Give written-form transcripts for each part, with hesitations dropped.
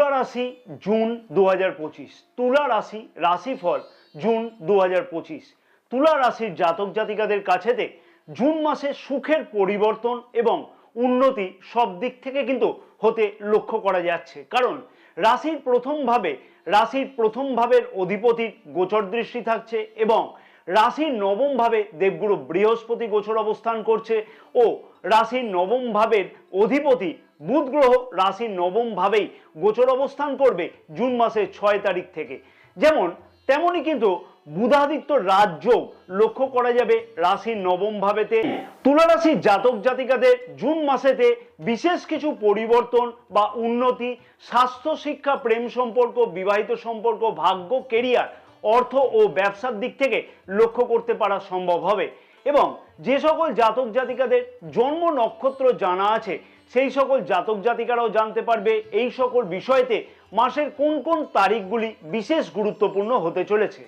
তুলা রাশি জুন 2025, তুলা রাশি রাশিফল জুন 2025। তুলা রাশির জাতক জাতিকাদের কাছেতে জুন মাসে সুখের পরিবর্তন এবং উন্নতি সব দিক থেকে কিন্তু হতে লক্ষ্য করা যাচ্ছে। কারণ রাশির প্রথম ভাবের অধিপতির গোচর দৃষ্টি থাকছে এবং রাশির নবম ভাবে দেবগুরু বৃহস্পতি গোচর অবস্থান করছে ও রাশির নবম ভাবের অধিপতি বুধ গ্রহ রাশির নবম ভাবেই গোচর অবস্থান করবে জুন মাসের 6 তারিখ থেকে। যেমন তেমনি কিন্তু বুধাদিত্য রাজযোগ লক্ষ্য করা যাবে রাশির নবম ভাবেতে। তুলা রাশির জাতক জাতিকাদের জুন মাসেতে বিশেষ কিছু পরিবর্তন বা উন্নতি স্বাস্থ্য, শিক্ষা, প্রেম সম্পর্ক, বিবাহিত সম্পর্ক, ভাগ্য, কেরিয়ার, অর্থ ও ব্যবসার দিক থেকে লক্ষ্য করতে পারা সম্ভব হবে। এবং যে সকল জাতক জাতিকাদের জন্ম নক্ষত্র জানা আছে সেই সকল জাতক জাতিকারাও জানতে পারবে এই সকল বিষয়তে মাসের কোন কোন তারিখগুলি বিশেষ গুরুত্বপূর্ণ হতে চলেছে।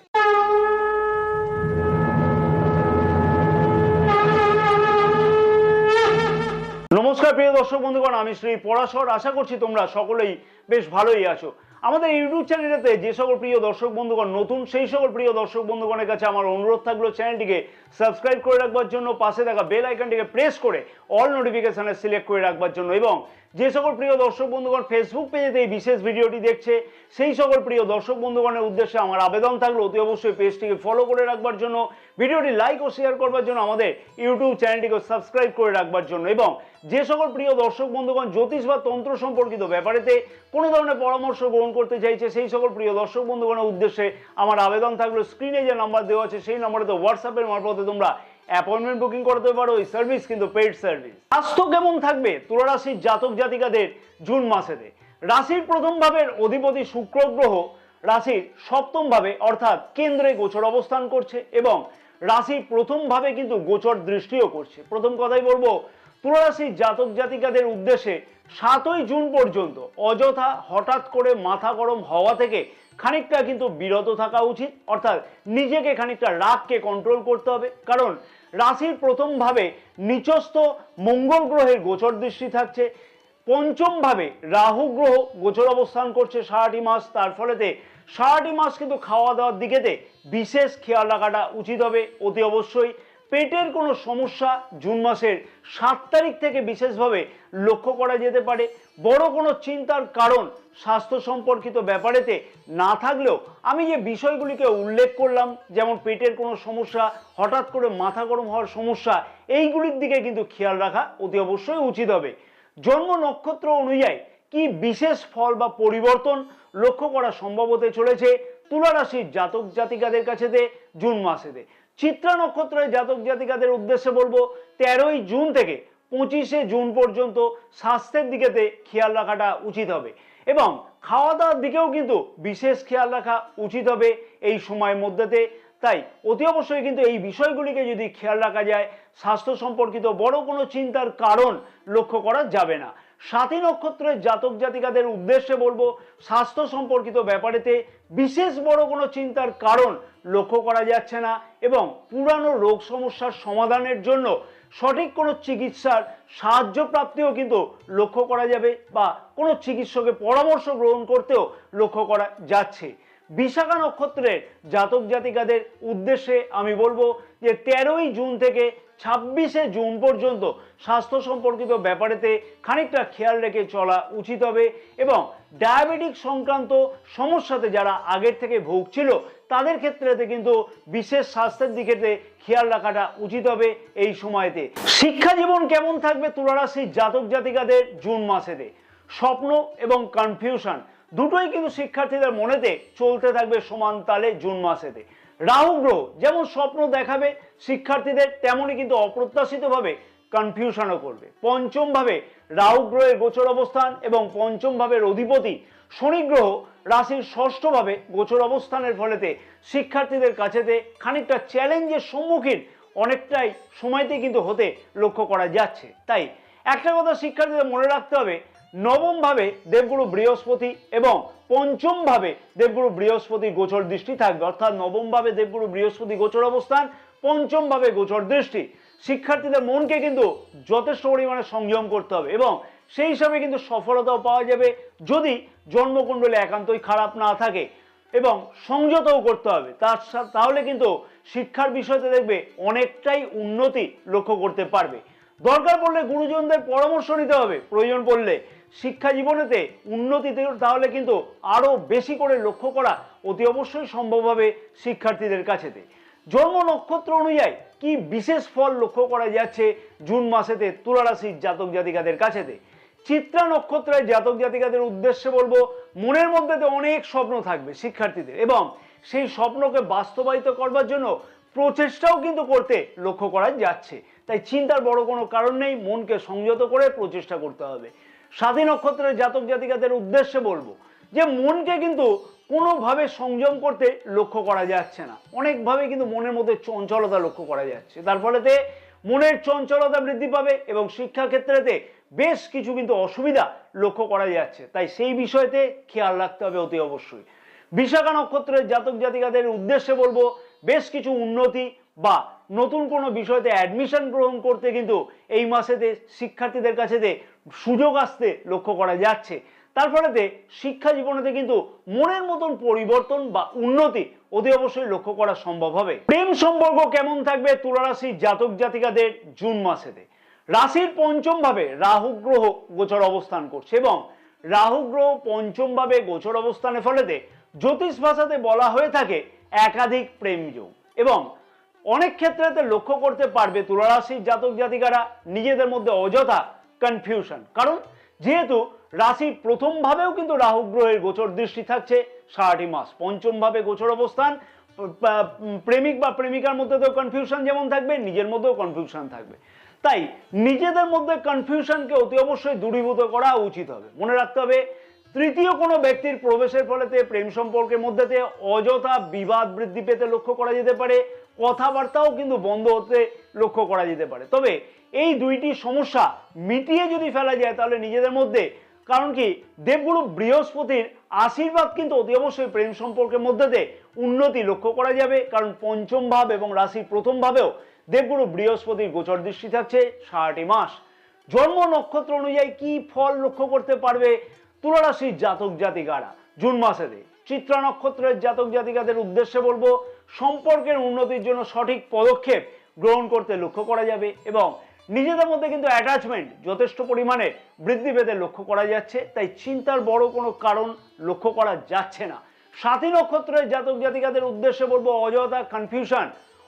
নমস্কার প্রিয় দর্শক বন্ধুগণ, আমি শ্রী পরাশর। আশা করছি তোমরা সকলেই বেশ ভালোই আছো। আমাদের ইউটিউব চ্যানেলেতে যে সকল প্রিয় দর্শক বন্ধুগণ নতুন, সেই সকল প্রিয় দর্শক বন্ধুগণের কাছে আমার অনুরোধ থাকলো চ্যানেলটিকে সাবস্ক্রাইব করে রাখবার জন্য, পাশে থাকা বেল আইকনটিকে প্রেস করে অল নোটিফিকেশনে সিলেক্ট করে রাখবার জন্য, এবং যে সকল প্রিয় দর্শক বন্ধুগণ ফেসবুক পেজেতে এই বিশেষ ভিডিওটি দেখছে সেই সকল প্রিয় দর্শক বন্ধুগণের উদ্দেশ্যে আমার আবেদন থাকলো অতি অবশ্যই পেজটিকে ফলো করে রাখবার জন্য, ভিডিওটি লাইক ও শেয়ার করবার জন্য, আমাদের ইউটিউব চ্যানেলটিকে সাবস্ক্রাইব করে রাখবার জন্য। এবং যে সকল প্রিয় দর্শক বন্ধুগণ জ্যোতিষ বা তন্ত্র সম্পর্কিত ব্যাপারেতে কোনো ধরনের পরামর্শ গ্রহণ করতে চাইছে সেই সকল প্রিয় দর্শক বন্ধুগণের উদ্দেশ্যে আমার আবেদন থাকলো স্ক্রিনে যে নাম্বার দেওয়া আছে সেই নাম্বারেতে হোয়াটসঅ্যাপের মারফতে তোমরা অ্যাপয়েন্টমেন্ট বুকিং করতে পারো। এই সার্ভিস কিন্তু পেইড সার্ভিস। স্বাস্থ্য কেমন থাকবে তুলা রাশির জাতক জাতিকাদের জুন মাসেতে? রাশির প্রথম ভাবের অধিপতি শুক্র গ্রহ রাশির সপ্তম ভাবে অর্থাৎ কেন্দ্রে গোচর অবস্থান করছে এবং রাশির প্রথম ভাবে কিন্তু গোচর দৃষ্টিও করছে। প্রথম কথাই বলবো তুলা রাশির জাতক জাতিকাদের উদ্দেশ্যে 7ই জুন পর্যন্ত অযথা হঠাৎ করে মাথা গরম হওয়া থেকে খানিকটা কিন্তু বিরত থাকা উচিত। অর্থাৎ নিজেকে খানিকটা রাগকে কন্ট্রোল করতে হবে। কারণ রাশির প্রথম ভাবে নিচস্থ মঙ্গল গ্রহের গোচর দৃষ্টি থাকছে, পঞ্চম ভাবে রাহু গ্রহ গোচর অবস্থান করছে সারাটি মাস। তার ফলেতে সারাটি মাস কিন্তু খাওয়া দাওয়ার দিকেতে বিশেষ খেয়াল রাখাটা উচিত হবে অতি অবশ্যই। পেটের কোনো সমস্যা জুন মাসের 7 তারিখ থেকে বিশেষভাবে লক্ষ্য করা যেতে পারে। বড় কোনো চিন্তার কারণ স্বাস্থ্য সম্পর্কিত ব্যাপারেতে না থাকলেও আমি যে বিষয়গুলিকে উল্লেখ করলাম, যেমন পেটের কোনো সমস্যা, হঠাৎ করে মাথা গরম হওয়ার সমস্যা, এইগুলির দিকে কিন্তু খেয়াল রাখা অতি অবশ্যই উচিত হবে। জন্ম নক্ষত্র অনুযায়ী কি বিশেষ ফল বা পরিবর্তন লক্ষ্য করা সম্ভব হতে চলেছে তুলা রাশির জাতক জাতিকাদের কাছেতে জুন মাসেতে? চিত্রা নক্ষত্রের জাতক জাতিকাদের উদ্দেশ্যে বলবো 13ই জুন থেকে 25শে জুন পর্যন্ত স্বাস্থ্যের দিকেতে খেয়াল রাখাটা উচিত হবে এবং খাওয়া দাওয়ার দিকেও কিন্তু বিশেষ খেয়াল রাখা উচিত হবে এই সময়ের মধ্যেতে। তাই অতি অবশ্যই কিন্তু এই বিষয়গুলিকে যদি খেয়াল রাখা যায় স্বাস্থ্য সম্পর্কিত বড় কোনো চিন্তার কারণ লক্ষ্য করা যাবে না। 7ই নক্ষত্রের জাতক জাতিকাদের উদ্দেশ্যে বলবো স্বাস্থ্য সম্পর্কিত ব্যাপারেতে বিশেষ বড় কোনো চিন্তার কারণ লক্ষ্য করা যাচ্ছে না এবং পুরানো রোগ সমস্যার সমাধানের জন্য সঠিক কোনো চিকিৎসার সাহায্য প্রাপ্তিও কিন্তু লক্ষ্য করা যাবে বা কোনো চিকিৎসকের পরামর্শ গ্রহণ করতেও লক্ষ্য করা যাচ্ছে। বিশাখা নক্ষত্রের জাতক জাতিকাদের উদ্দেশ্যে আমি বলবো যে 13ই জুন থেকে 26শে জুন পর্যন্ত স্বাস্থ্য সম্পর্কিত ব্যাপারেতে খানিকটা খেয়াল রেখে চলা উচিত হবে এবং ডায়াবেটিক সংক্রান্ত সমস্যাতে যারা আগের থেকে ভুগছিল তাদের ক্ষেত্রেতে কিন্তু বিশেষ স্বাস্থ্যের দিকেতে খেয়াল রাখাটা উচিত হবে এই সময়তে। শিক্ষা জীবন কেমন থাকবে তুলা রাশির জাতক জাতিকাদের জুন মাসেতে? স্বপ্ন এবং কনফিউশন দুটোই কিন্তু শিক্ষার্থীদের মনেতে চলতে থাকবে সমান তালে জুন মাসেতে। রাহু গ্রহ যেমন স্বপ্ন দেখাবে শিক্ষার্থীদের, তেমনই কিন্তু অপ্রত্যাশিতভাবে কনফিউশনও করবে। পঞ্চম ভাবে রাহু গ্রহের গোচর অবস্থান এবং পঞ্চম ভাবের অধিপতি শনি গ্রহ রাশির ষষ্ঠ ভাবে গোচর অবস্থানের ফলেতে শিক্ষার্থীদের কাছেতে খানিকটা চ্যালেঞ্জের সম্মুখীন অনেকটাই সময়তে কিন্তু হতে লক্ষ্য করা যাচ্ছে। তাই একটা কথা শিক্ষার্থীদের মনে রাখতে হবে, নবম ভাবে দেবগুরু বৃহস্পতি এবং পঞ্চম ভাবে দেবগুরু বৃহস্পতি গোচর দৃষ্টি থাকবে। অর্থাৎ নবম ভাবে দেবগুরু বৃহস্পতি গোচর অবস্থান, পঞ্চম ভাবে গোচর দৃষ্টি। শিক্ষার্থীদের মনকে কিন্তু যথেষ্ট পরিমাণে সংযম করতে হবে এবং সেই হিসাবে কিন্তু সফলতাও পাওয়া যাবে যদি জন্মকুণ্ডলী একান্তই খারাপ না থাকে, এবং সংযতও করতে হবে। তাহলে কিন্তু শিক্ষার বিষয়তে দেখবে অনেকটাই উন্নতি লক্ষ্য করতে পারবে। দরকার পড়লে গুরুজনদের পরামর্শ নিতে হবে, প্রয়োজন পড়লে শিক্ষা জীবনেতে উন্নতি তাহলে কিন্তু আরো বেশি করে লক্ষ্য করা অতি অবশ্যই সম্ভব হবে শিক্ষার্থীদের কাছেতে। জন্ম নক্ষত্র অনুযায়ী কি বিশেষ ফল লক্ষ্য করা যাচ্ছে জুন মাসেতে তুলা রাশির জাতক জাতিকাদের কাছেতে। চিত্রা নক্ষত্রের জাতক জাতিকাদের উদ্দেশ্যে বলবো, মনের মধ্যে তো অনেক স্বপ্ন থাকবে শিক্ষার্থীদের, এবং সেই স্বপ্নকে বাস্তবায়িত করবার জন্য প্রচেষ্টাও কিন্তু করতে লক্ষ্য করা যাচ্ছে। তাই চিন্তার বড় কোনো কারণ নেই, মনকে সংযত করে প্রচেষ্টা করতে হবে। স্বাধীন নক্ষত্রের জাতক জাতিকাদের উদ্দেশ্যে বলবো যে মনকে কিন্তু কোনোভাবে সংযম করতে লক্ষ্য করা যাচ্ছে না, অনেকভাবে কিন্তু মনের মধ্যে চঞ্চলতা লক্ষ্য করা যাচ্ছে। তার ফলেতে মনের চঞ্চলতা বৃদ্ধি পাবে এবং শিক্ষা ক্ষেত্রেতে বেশ কিছু কিন্তু অসুবিধা লক্ষ্য করা যাচ্ছে। তাই সেই বিষয়তে খেয়াল রাখতে হবে অতি অবশ্যই। বিশাখা নক্ষত্রের জাতক জাতিকাদের উদ্দেশ্যে বলবো, বেশ কিছু উন্নতি বা নতুন কোনো বিষয়তে অ্যাডমিশন গ্রহণ করতে কিন্তু এই মাসেতে শিক্ষার্থীদের কাছেতে সুযোগ আসতে লক্ষ্য করা যাচ্ছে। তার ফলেতে শিক্ষা জীবনেতে কিন্তু মনের মতন পরিবর্তন বা উন্নতি অতি অবশ্যই লক্ষ্য করা সম্ভব হবে। প্রেম সম্পর্ক কেমন থাকবে তুলা রাশির জাতক জাতিকাদের জুন মাসেতে। রাশির পঞ্চম ভাবে রাহু গ্রহ গোচর অবস্থান করছে, এবং রাহু গ্রহ পঞ্চম ভাবে গোচর অবস্থানের ফলেতে জ্যোতিষ ভাষাতে বলা হয়ে থাকে একাধিক প্রেম যোগ, এবং অনেক ক্ষেত্রেতে লক্ষ্য করতে পারবে তুলা রাশির জাতক জাতিকারা নিজেদের মধ্যে অযথা কনফিউশন, কারণ যেহেতু রাশির প্রথম ভাবেও কিন্তু রাহু গ্রহের গোচর দৃষ্টি থাকছে সারাটি মাস, পঞ্চম ভাবে গোচর অবস্থান, প্রেমিক বা প্রেমিকার মধ্যে তো কনফিউশন যেমন থাকবে, নিজের মধ্যেও কনফিউশন থাকবে। তাই নিজেদের মধ্যে কনফিউশনকে অতি অবশ্যই দূরীভূত করা উচিত হবে। মনে রাখতে হবে, তৃতীয় কোনো ব্যক্তির প্রবেশের ফলেতে প্রেম সম্পর্কের মধ্যেতে অযথা বিবাদ বৃদ্ধি পেতে লক্ষ্য করা যেতে পারে, কথাবার্তাও কিন্তু বন্ধ হতে লক্ষ্য করা যেতে পারে। তবে এই দুইটি সমস্যা মিটিয়ে যদি ফেলা যায় তাহলে নিজেদের মধ্যে, কারণ কি দেবগুরু বৃহস্পতির আশীর্বাদ কিন্তু অতি অবশ্যই প্রেম সম্পর্কের মধ্যে উন্নতি লক্ষ্য করা যাবে, কারণ পঞ্চম ভাব এবং রাশির প্রথম ভাবেও দেবগুরু বৃহস্পতির গোচর দৃষ্টি থাকছে সারাটি মাস। জন্ম নক্ষত্র অনুযায়ী কি ফল লক্ষ্য করতে পারবে তুলা রাশির জাতক জাতিকারা জুন মাসেতে। চিত্রা নক্ষত্রের জাতক জাতিকাদের উদ্দেশ্যে বলবো, সম্পর্কের উন্নতির জন্য সঠিক পদক্ষেপ গ্রহণ করতে লক্ষ্য করা যাবে, এবং নিজেদের মধ্যে কিন্তু অ্যাটাচমেন্ট যথেষ্ট পরিমাণে বৃদ্ধি পেতে লক্ষ্য করা যাচ্ছে। তাই চিন্তার বড় কোনো কারণ লক্ষ্য করা যাচ্ছে না। সাথী নক্ষত্রের জাতক জাতিকাদের উদ্দেশ্যে বলবো, অযথা কনফিউশন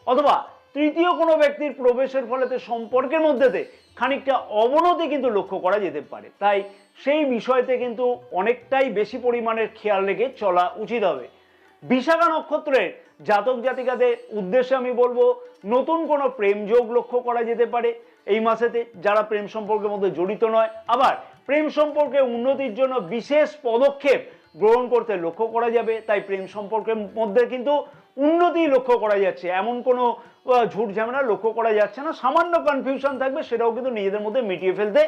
অথবা তৃতীয় কোনো ব্যক্তির প্রবেশের ফলেতে সম্পর্কের মধ্যেতে খানিকটা অবনতি কিন্তু লক্ষ্য করা যেতে পারে। তাই সেই বিষয়তে কিন্তু অনেকটাই বেশি পরিমাণের খেয়াল রেখে চলা উচিত হবে। বিশাখা নক্ষত্রের জাতক জাতিকাদের উদ্দেশ্যে আমি বলবো, নতুন কোনো প্রেম যোগ লক্ষ্য করা যেতে পারে এই মাসেতে, যারা প্রেম সম্পর্কের মধ্যে জড়িত নয়। আবার প্রেম সম্পর্কে উন্নতির জন্য বিশেষ পদক্ষেপ গ্রহণ করতে লক্ষ্য করা যাবে। তাই প্রেম সম্পর্কের মধ্যে কিন্তু উন্নতি লক্ষ্য করা যাচ্ছে, এমন কোনো ঝুট ঝামেলা লক্ষ্য করা যাচ্ছে না। সামান্য কনফিউশন থাকবে, সেটাও কিন্তু নিজেদের মধ্যে মিটিয়ে ফেলতে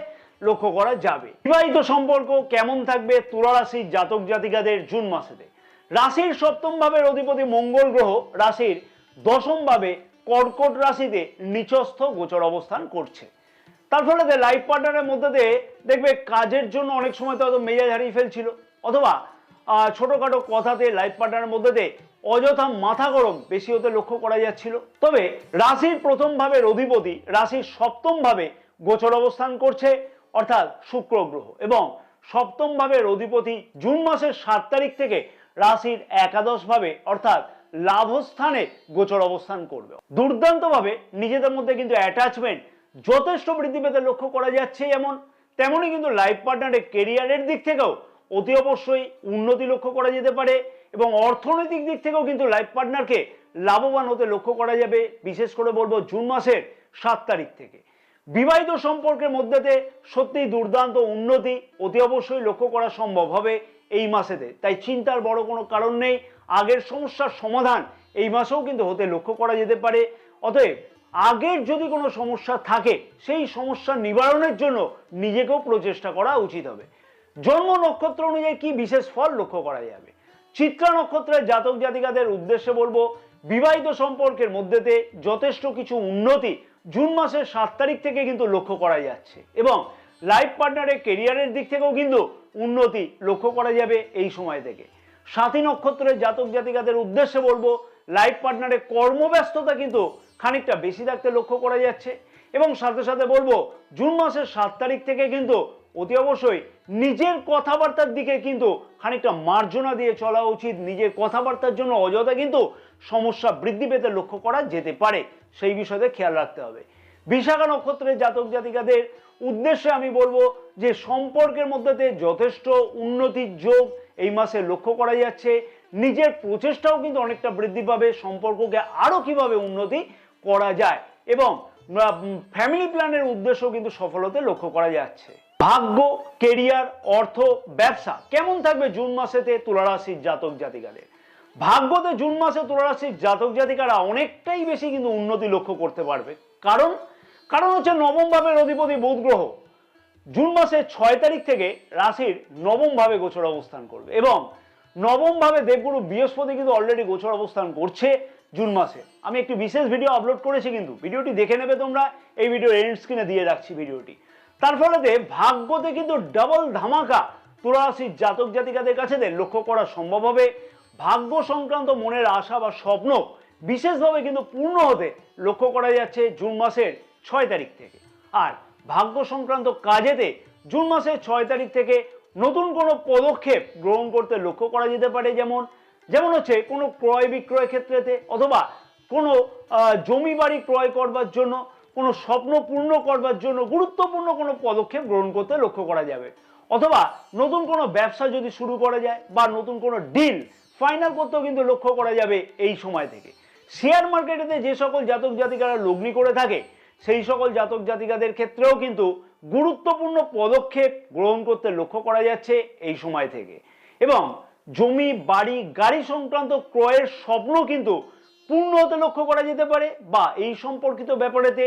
লক্ষ্য করা যাবে। বিবাহিত সম্পর্ক কেমন থাকবে তুলা রাশির জাতক জাতিকাদের জুন মাসেতে। রাশির সপ্তম ভাবের অধিপতি মঙ্গল গ্রহ রাশির দশম ভাবে কর্কট রাশিতে নিচস্থ গোচর অবস্থান করছে। তার ফলে লাইফ পার্টনারের মধ্যে দিয়ে দেখবে কাজের জন্য অনেক সময় তো হয়তো মেজাজ হারিয়ে ফেলছিল, অথবা ছোটখাটো কথাতে লাইফ পার্টনারের মধ্যে দিয়ে অযথা মাথা গরম বেশি হতে লক্ষ্য করা যাচ্ছিল। তবে রাশির প্রথম ভাবের অধিপতি রাশির সপ্তম ভাবে গোচর অবস্থান করছে, অর্থাৎ শুক্র গ্রহ, এবং সপ্তম ভাবের অধিপতি জুন মাসের 7 তারিখ থেকে রাশির একাদশ ভাবে অর্থাৎ লাভস্থানে গোচর অবস্থান করবে। দুর্দান্তভাবে নিজেদের মধ্যে কিন্তু অ্যাটাচমেন্ট যথেষ্ট বৃদ্ধি পেতে লক্ষ্য করা যাচ্ছে। এমন তেমনই কিন্তু লাইফ পার্টনারের কেরিয়ারের দিক থেকেও অতি অবশ্যই উন্নতি লক্ষ্য করা যেতে পারে, এবং অর্থনৈতিক দিক থেকেও কিন্তু লাইফ পার্টনারকে লাভবান হতে লক্ষ্য করা যাবে, বিশেষ করে বলবো জুন মাসের 7 তারিখ থেকে। বিবাহিত সম্পর্কের মধ্যেতে সত্যি দুর্দান্ত উন্নতি অতি অবশ্যই লক্ষ্য করা সম্ভব হবে এই মাসেতে। তাই চিন্তার বড় কোনো কারণ নেই, আগের সমস্যার সমাধান এই মাসেও কিন্তু হতে লক্ষ্য করা যেতে পারে। অতএব আগের যদি কোনো সমস্যা থাকে সেই সমস্যা নিবারণের জন্য নিজেকেও প্রচেষ্টা করা উচিত হবে। জন্ম নক্ষত্র অনুযায়ী কি বিশেষ ফল লক্ষ্য করা যাবে। চিত্রা নক্ষত্রের জাতক জাতিকাদের উদ্দেশ্যে বলবো, বিবাহিত সম্পর্কের মধ্যেতে যথেষ্ট কিছু উন্নতি জুন মাসের 7 তারিখ থেকে কিন্তু লক্ষ্য করা যাচ্ছে, এবং লাইফ পার্টনারের কেরিয়ারের দিক থেকেও কিন্তু উন্নতি লক্ষ্য করা যাবে এই সময় থেকে। সাথী নক্ষত্রের জাতক জাতিকাদের উদ্দেশ্যে বলবো, লাইফ পার্টনারের কর্মব্যস্ততা কিন্তু খানিকটা বেশি থাকতে লক্ষ্য করা যাচ্ছে। এবং সাথে সাথে বলবো, জুন মাসের 7 তারিখ থেকে কিন্তু অতি অবশ্যই নিজের কথাবার্তার দিকে কিন্তু খানিকটা মার্জনা দিয়ে চলা উচিত। নিজের কথাবার্তার জন্য অযথা কিন্তু সমস্যা বৃদ্ধি পেতে লক্ষ্য করা যেতে পারে, সেই বিষয়ে খেয়াল রাখতে হবে। বিশাখা নক্ষত্রের জাতক জাতিকাদের উদ্দেশ্যে আমি বলবো যে সম্পর্কের মধ্যে যথেষ্ট উন্নতির যোগ এই মাসে লক্ষ্য করা যাচ্ছে। নিজের প্রচেষ্টাও কিন্তু অনেকটা বৃদ্ধি পাবে, সম্পর্ককে আরো কিভাবে উন্নতি করা যায় এবং ফ্যামিলি প্ল্যানের উদ্দেশ্য কিন্তু সফল হতে লক্ষ্য করা যাচ্ছে। ভাগ্য, কেরিয়ার, অর্থ, ব্যবসা কেমন থাকবে জুন মাসেতে তুলা রাশির জাতক জাতিকাদের? ভাগ্যতে জুন মাসে তুলা রাশির জাতক জাতিকারা অনেকটাই বেশি কিন্তু উন্নতি লক্ষ্য করতে পারবে। কারণ হচ্ছে নবম ভাবের অধিপতি বুধ গ্রহ জুন মাসের 6 তারিখ থেকে রাশির নবম ভাবে গোচর অবস্থান করবে এবং নবম ভাবে দেবগুরু বৃহস্পতি কিন্তু অলরেডি গোচর অবস্থান করছে জুন মাসে। আমি একটি বিশেষ ভিডিও আপলোড করেছি, কিন্তু ভিডিওটি দেখে নেবে তোমরা, এই ভিডিও এন্ড স্ক্রিনে দিয়ে রাখছি ভিডিওটি। তার ফলে ভাগ্যতে কিন্তু ডাবল ধামাকা তুলা রাশির জাতক জাতিকাদের কাছে লক্ষ্য করা সম্ভব হবে। ভাগ্য সংক্রান্ত মনের আশা বা স্বপ্ন বিশেষভাবে কিন্তু পূর্ণ হতে লক্ষ্য করা যাচ্ছে জুন মাসের 6 তারিখ থেকে। আর ভাগ্য সংক্রান্ত কাজেতে জুন মাসের 6 তারিখ থেকে নতুন কোনো পদক্ষেপ গ্রহণ করতে লক্ষ্য করা যেতে পারে, যেমন হচ্ছে কোনো ক্রয় বিক্রয় ক্ষেত্রেতে, অথবা কোনো জমি বাড়ি ক্রয় করবার জন্য, কোনো স্বপ্ন পূর্ণ করবার জন্য গুরুত্বপূর্ণ কোনো পদক্ষেপ গ্রহণ করতে লক্ষ্য করা যাবে, অথবা নতুন কোনো ব্যবসা যদি শুরু করা যায় বা নতুন কোনো ডিল ফাইনাল করতেও কিন্তু লক্ষ্য করা যাবে এই সময় থেকে। শেয়ার মার্কেটেতে যে সকল জাতক জাতিকারা লগ্নি করে থাকে সেই সকল জাতক জাতিকাদের ক্ষেত্রেও কিন্তু গুরুত্বপূর্ণ পদক্ষেপ গ্রহণ করতে লক্ষ্য করা যাচ্ছে এই সময় থেকে। এবং জমি বাড়ি গাড়ি সংক্রান্ত ক্রয়ের স্বপ্ন কিন্তু পূর্ণ হতে লক্ষ্য করা যেতে পারে, বা এই সম্পর্কিত ব্যাপারেতে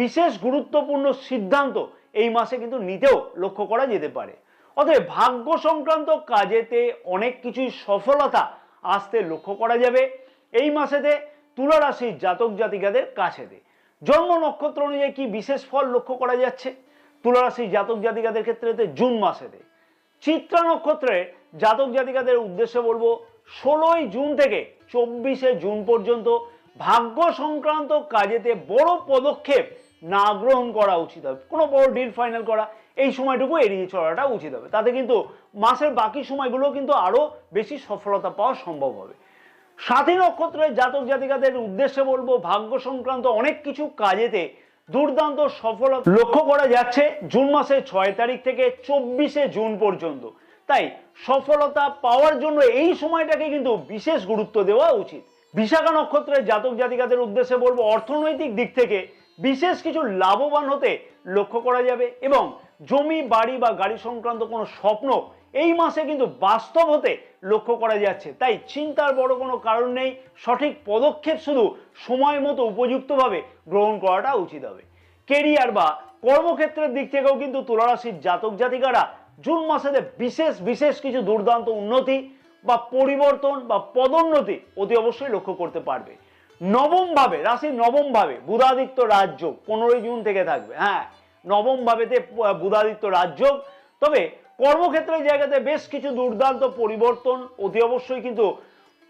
বিশেষ গুরুত্বপূর্ণ সিদ্ধান্ত এই মাসে কিন্তু নিতেও লক্ষ্য করা যেতে পারে। অতএব ভাগ্য সংক্রান্ত কাজেতে অনেক কিছুই সফলতা আসতে লক্ষ্য করা যাবে এই মাসেতে তুলা রাশির জাতক জাতিকাদের কাছেতে। জন্ম নক্ষত্র অনুযায়ী কি বিশেষ ফল লক্ষ্য করা যাচ্ছে তুলা রাশির জাতক জাতিকাদের ক্ষেত্রে জুন মাসেতে? চিত্রা নক্ষত্রের জাতক জাতিকাদের উদ্দেশ্যে বলবো, 16 জুন থেকে 24 জুন পর্যন্ত ভাগ্য সংক্রান্ত কাজেতে বড় পদক্ষেপ না গ্রহণ করা উচিত হবে। কোনো বড় ডিল ফাইনাল করা এই সময়টুকু এড়িয়ে চলাটা উচিত হবে, তাতে কিন্তু মাসের বাকি সময়গুলো কিন্তু আরো বেশি সফলতা পাওয়া সম্ভব হবে। সাথী নক্ষত্রের জাতক জাতিকাদের উদ্দেশ্যে বলবো, ভাগ্য সংক্রান্ত অনেক কিছু কাজেতে দুর্দান্ত সফলতা লক্ষ্য করা যাচ্ছে জুন মাসের 6 তারিখ থেকে 24 জুন পর্যন্ত। তাই সফলতা পাওয়ার জন্য এই সময়টাকে কিন্তু বিশেষ গুরুত্ব দেওয়া উচিত। বিশাখা নক্ষত্রের জাতক জাতিকাদের উদ্দেশ্যে বলবো, অর্থনৈতিক দিক থেকে বিশেষ কিছু লাভবান হতে লক্ষ্য করা যাবে এবং জমি বাড়ি বা গাড়ি সংক্রান্ত কোনো স্বপ্ন এই মাসে কিন্তু বাস্তব হতে লক্ষ্য করা যাচ্ছে। তাই চিন্তার বড় কোনো কারণ নেই, সঠিক পদক্ষেপ শুধু সময় মতো উপযুক্তভাবে গ্রহণ করাটা উচিত হবে। কেরিয়ার বা কর্মক্ষেত্রের দিক থেকেও কিন্তু তুলা রাশির জাতক জাতিকারা জুন মাসেতে বিশেষ কিছু দুর্দান্ত উন্নতি বা পরিবর্তন বা পদোন্নতি অতি অবশ্যই লক্ষ্য করতে পারবে। নবম ভাবে, রাশির নবম ভাবে বুধাদিত্য রাজযোগ 15 জুন থেকে থাকবে। হ্যাঁ, নবম ভাবেতে বুধাদিত্য রাজযোগ, তবে কর্মক্ষেত্রের জায়গাতে বেশ কিছু দুর্দান্ত পরিবর্তন অতি অবশ্যই কিন্তু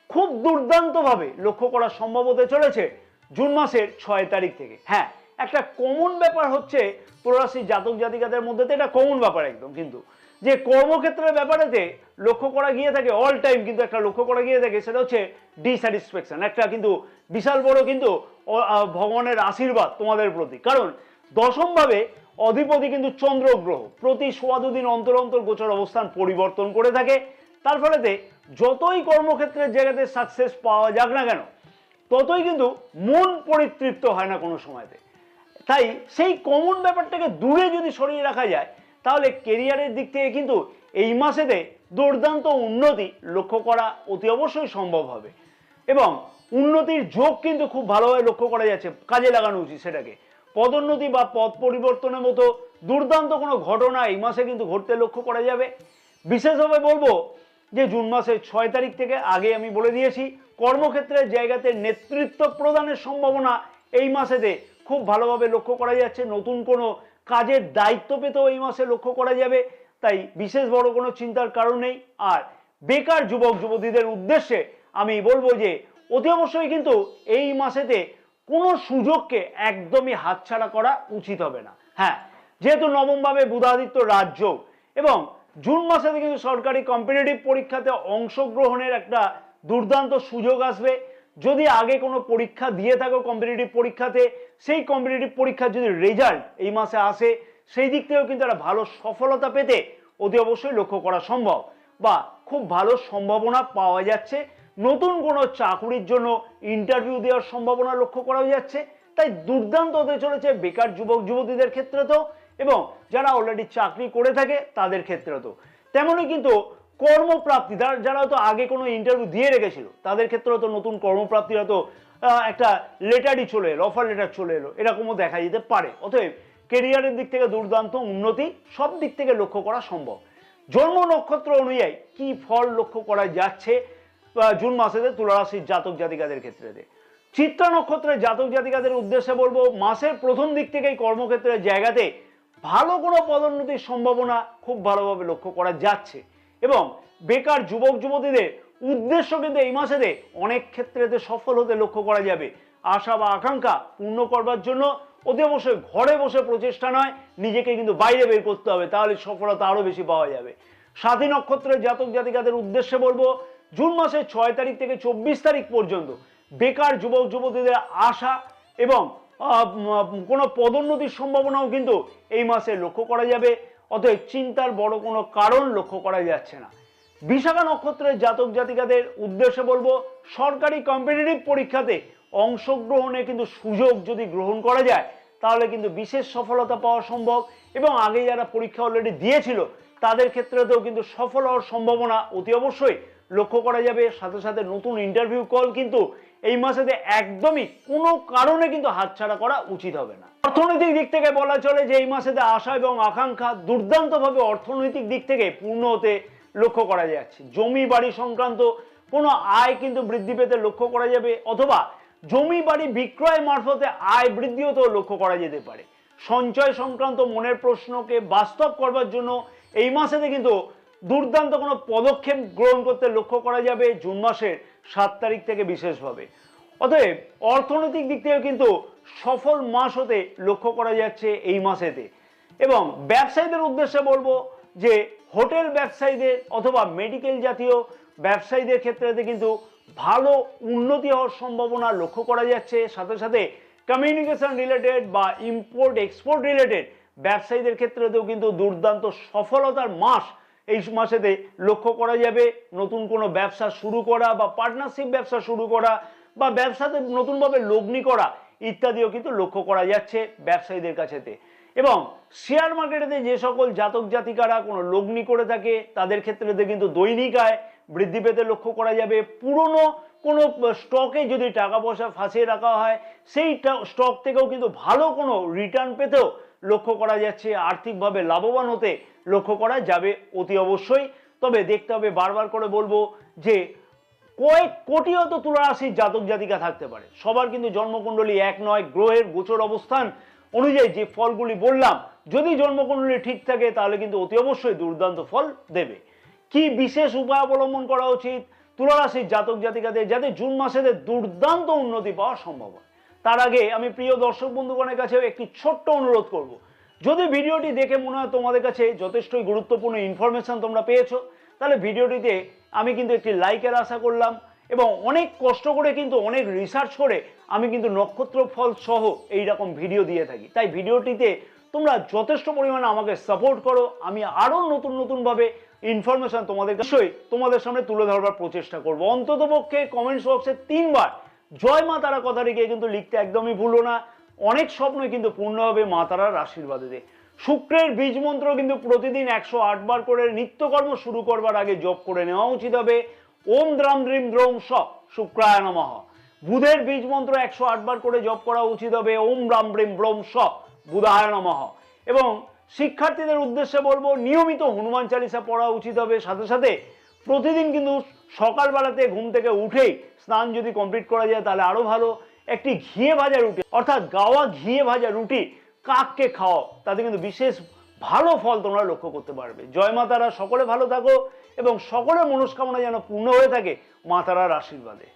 খুব দুর্দান্ত ভাবে লক্ষ্য করা সম্ভব হতে চলেছে জুন মাসের 6 তারিখ থেকে। হ্যাঁ, একটা কমন ব্যাপার হচ্ছে তুলা রাশির জাতক জাতিকাদের মধ্যে, এটা কমন ব্যাপার একদম, কিন্তু যে কর্মক্ষেত্রের ব্যাপারেতে লক্ষ্য করা গিয়ে থাকে অল টাইম, কিন্তু একটা লক্ষ্য করা গিয়ে থাকে সেটা হচ্ছে ডিস্যাটিসফ্যাকশন, একটা কিন্তু বিশাল বড় কিন্তু ভগবানের আশীর্বাদ তোমাদের প্রতি। কারণ দশম ভাবে অধিপতি কিন্তু চন্দ্র গ্রহ প্রতি 1.25 দিন অন্তর অন্তর গোচর অবস্থান পরিবর্তন করে থাকে। তার ফলেতে যতই কর্মক্ষেত্রের জায়গাতে সাকসেস পাওয়া যাক না কেন, ততই কিন্তু মন পরিতৃপ্ত হয় না কোনো সময়তে। তাই সেই কমন ব্যাপারটাকে দূরে যদি সরিয়ে রাখা যায়, তাহলে কেরিয়ারের দিক থেকে কিন্তু এই মাসেতে দুর্দান্ত উন্নতি লক্ষ্য করা অতি অবশ্যই সম্ভব হবে এবং উন্নতির যোগ কিন্তু খুব ভালোভাবে লক্ষ্য করা যাচ্ছে। কাজে লাগানো উচিত সেটাকে। পদোন্নতি বা পদ পরিবর্তনের মতো দুর্দান্ত কোনো ঘটনা এই মাসে কিন্তু ঘটতে লক্ষ্য করা যাবে। বিশেষভাবে বলবো যে জুন মাসের 6 তারিখ থেকে, আগে আমি বলে দিয়েছি, কর্মক্ষেত্রের জায়গাতে নেতৃত্ব প্রদানের সম্ভাবনা এই মাসেতে খুব ভালোভাবে লক্ষ্য করা যাচ্ছে। নতুন কোনো কাজের দায়িত্ব পেতেও এই মাসে লক্ষ্য করা যাবে, তাই বিশেষ বড় কোনো চিন্তার কারণ নেই। আর বেকার যুবক যুবতীদের উদ্দেশ্যে আমি বলবো যে অতি অবশ্যই কিন্তু এই মাসেতে কোনো সুযোগকে একদমই হাতছাড়া করা উচিত হবে না। হ্যাঁ, যেহেতু নবমভাবে বুধাদিত্য রাজযোগ এবং জুন মাসেতে কিন্তু সরকারি কম্পিটিটিভ পরীক্ষাতে অংশগ্রহণের একটা দুর্দান্ত সুযোগ আসবে। যদি আগে কোনো পরীক্ষা দিয়ে থাকো কম্পিটিটিভ পরীক্ষাতে, সেই কম্পিটিটিভ পরীক্ষার যদি রেজাল্ট এই মাসে আসে, সেই দিক থেকেও কিন্তু একটা ভালো সফলতা পেতে অতি অবশ্যই লক্ষ্য করা সম্ভব বা খুব ভালো সম্ভাবনা পাওয়া যাচ্ছে। নতুন কোনো চাকুরির জন্য ইন্টারভিউ দেওয়ার সম্ভাবনা লক্ষ্য করা যাচ্ছে। তাই দুর্দান্ত হতে চলেছে বেকার যুবক যুবতীদের ক্ষেত্রে তো, এবং যারা অলরেডি চাকরি করে থাকে তাদের ক্ষেত্রে তো। তেমনই কিন্তু কর্মপ্রাপ্তি, যারা হয়তো আগে কোনো ইন্টারভিউ দিয়ে রেখেছিল তাদের ক্ষেত্রে তো নতুন কর্মপ্রাপ্তিরা তো একটা লেটারই চলে এলো, অফার লেটার চলে এলো, এরকমও দেখা যেতে পারে। অতএব কেরিয়ারের দিক থেকে দুর্দান্ত উন্নতি সব দিক থেকে লক্ষ্য করা সম্ভব। জন্ম নক্ষত্র অনুযায়ী কি ফল লক্ষ্য করা যাচ্ছে জুন মাসেতে তুলা রাশির জাতক জাতিকাদের ক্ষেত্রে? চিত্রা নক্ষত্রের জাতক জাতিকাদের উদ্দেশ্যে বলবো, মাসের প্রথম দিক থেকেই কর্মক্ষেত্রের জায়গাতে ভালো কোনো পদোন্নতির সম্ভাবনা খুব ভালোভাবে লক্ষ্য করা যাচ্ছে এবং বেকার যুবক যুবতীদের উদ্দেশ্য কিন্তু এই মাসেতে অনেক ক্ষেত্রেতে সফল হতে লক্ষ্য করা যাবে। আশা বা আকাঙ্ক্ষা পূর্ণ করবার জন্য অতি অবশ্যই ঘরে বসে প্রচেষ্টা নয়, নিজেকে কিন্তু বাইরে বের করতে হবে, তাহলে সফলতা আরো বেশি পাওয়া যাবে। স্বাতী নক্ষত্রের জাতক জাতিকাদের উদ্দেশ্যে বলবো, জুন মাসের 6 তারিখ থেকে 24 তারিখ পর্যন্ত বেকার যুবক যুবতীদের আশা এবং কোনো পদোন্নতির সম্ভাবনাও কিন্তু এই মাসে লক্ষ্য করা যাবে। অতএব চিন্তার বড় কোনো কারণ লক্ষ্য করা যাচ্ছে না। বিশাখা নক্ষত্রের জাতক জাতিকাদের উদ্দেশ্যে বলবো, সরকারি কম্পিটিটিভ পরীক্ষাতে অংশগ্রহণে কিন্তু সুযোগ যদি গ্রহণ করা যায় তাহলে কিন্তু বিশেষ সফলতা পাওয়া সম্ভব এবং আগে যারা পরীক্ষা অলরেডি দিয়েছিল তাদের ক্ষেত্রেতেও কিন্তু সফল হওয়ার সম্ভাবনা অতি অবশ্যই লক্ষ্য করা যাবে। সাথে সাথে নতুন ইন্টারভিউ কল কিন্তু এই মাসেতে একদমই কোনো কারণে কিন্তু হাতছাড়া করা উচিত হবে না। অর্থনৈতিক দিক থেকে বলা চলে যে এই মাসেতে আশা এবং আকাঙ্ক্ষা দুর্দান্তভাবে অর্থনৈতিক দিক থেকে পূর্ণ হতে লক্ষ্য করা যাচ্ছে। জমি বাড়ি সংক্রান্ত কোনো আয় কিন্তু বৃদ্ধি পেতে লক্ষ্য করা যাবে, অথবা জমি বাড়ি বিক্রয় মারফতে আয় বৃদ্ধি হতেও লক্ষ্য করা যেতে পারে। সঞ্চয় সংক্রান্ত মনের প্রশ্নকে বাস্তব করবার জন্য এই মাসেতে কিন্তু দুর্দান্ত কোনো পদক্ষেপ গ্রহণ করতে লক্ষ্য করা যাবে জুন মাসের 7 তারিখ থেকে বিশেষভাবে। অতএব অর্থনৈতিক দিক থেকে কিন্তু সফল মাস হতে লক্ষ্য করা যাচ্ছে এই মাসেতে। এবং ব্যবসায়ীদের উদ্দেশ্যে বলবো যে হোটেল ব্যবসায়ীদের অথবা মেডিকেল জাতীয় ব্যবসায়ীদের ক্ষেত্রে কিন্তু ভালো উন্নতি হওয়ার সম্ভাবনা লক্ষ্য করা যাচ্ছে। সাথে সাথে কমিউনিকেশন রিলেটেড বা ইম্পোর্ট এক্সপোর্ট রিলেটেড ব্যবসায়ীদের ক্ষেত্রেও কিন্তু দুর্দান্ত সফলতার মাস এই মাসেতে লক্ষ্য করা যাবে। নতুন কোনো ব্যবসা শুরু করা বা পার্টনারশিপ ব্যবসা শুরু করা বা ব্যবসাতে নতুনভাবে লগ্নি করা ইত্যাদিও কিন্তু লক্ষ্য করা যাচ্ছে ব্যবসায়ীদের কাছেতে। এবং শেয়ার মার্কেটেতে যে সকল জাতক জাতিকারা কোনো লগ্নি করে থাকে তাদের ক্ষেত্রে কিন্তু দৈনিক আয় বৃদ্ধি পেতে লক্ষ্য করা যাবে। পুরনো কোনো স্টকে যদি টাকা পয়সা ফাঁসিয়ে রাখা হয় সেই স্টক থেকেও কিন্তু ভালো কোনো রিটার্ন পেতেও লক্ষ্য করা যাচ্ছে। আর্থিকভাবে লাভবান হতে লক্ষ্য করা যাবে অতি অবশ্যই। তবে দেখতে হবে, বারবার করে বলবো যে কয়েক কোটি হয়তো তুলা রাশির জাতক জাতিকা থাকতে পারে, সবার কিন্তু জন্মকুণ্ডলী এক নয়। গ্রহের গোচর অবস্থান অনুযায়ী যে ফলগুলি বললাম যদি জন্মকুণ্ডলী ঠিক থাকে তাহলে কিন্তু অতি অবশ্যই দুর্দান্ত ফল দেবে। কি বিশেষ উপায় অবলম্বন করা উচিত তুলা রাশির জাতক জাতিকাদের যাতে জুন মাসেতে দুর্দান্ত উন্নতি পাওয়া সম্ভব হয়? তার আগে আমি প্রিয় দর্শক বন্ধুগণের কাছে একটি ছোট্ট অনুরোধ করব। যদি ভিডিওটি দেখে মনে হয় তোমাদের কাছে যথেষ্টই গুরুত্বপূর্ণ ইনফরমেশন তোমরা পেয়েছো, তাহলে ভিডিওটিতে আমি কিন্তু একটি লাইকের আশা করলাম। এবং অনেক কষ্ট করে কিন্তু অনেক রিসার্চ করে আমি কিন্তু নক্ষত্র ফল সহ এইরকম ভিডিও দিয়ে থাকি, তাই ভিডিওটিতে তোমরা যথেষ্ট পরিমাণে আমাকে সাপোর্ট করো। আমি আরও নতুন নতুনভাবে ইনফরমেশন তোমাদের সামনে তুলে ধরবার প্রচেষ্টা করব। অন্ততপক্ষে কমেন্টস বক্সে 3 বার জয় মা তারা কথাটি কিন্তু লিখতে একদমই ভুলো না। অনেক স্বপ্নই কিন্তু পূর্ণ হবে মা তারার আশীর্বাদে। শুক্রের বীজ মন্ত্র কিন্তু প্রতিদিন 108 বার করে নিত্যকর্ম শুরু করবার আগে জপ করে নেওয়া উচিত হবে। ওম দ্রাম দ্রিম দ্রৌম স শুক্রায় নমঃ। বুধের বীজ মন্ত্র 108 বার করে জপ করা উচিত হবে। ওম রাম ব্রিম ব্রৌম স বুধায় নমঃ। এবং শিক্ষার্থীদের উদ্দেশ্যে বলবো নিয়মিত হনুমান চালিসা পড়া উচিত হবে। সাথে সাথে প্রতিদিন কিন্তু সকালবেলাতে ঘুম থেকে উঠেই স্নান যদি কমপ্লিট করা যায় তাহলে আরো ভালো। একটি ঘিয়ে ভাজা রুটি অর্থাৎ গাওয়া ঘিয়ে ভাজা রুটি কাককে খাওয়াও, তাতে কিন্তু বিশেষ ভালো ফল তোমরা লক্ষ্য করতে পারবে। জয় মা তারা, সকলে ভালো থাকো এবং সকলের মনস্কামনা যেন পূর্ণ হয়ে থাকে মা তারার আশীর্বাদে।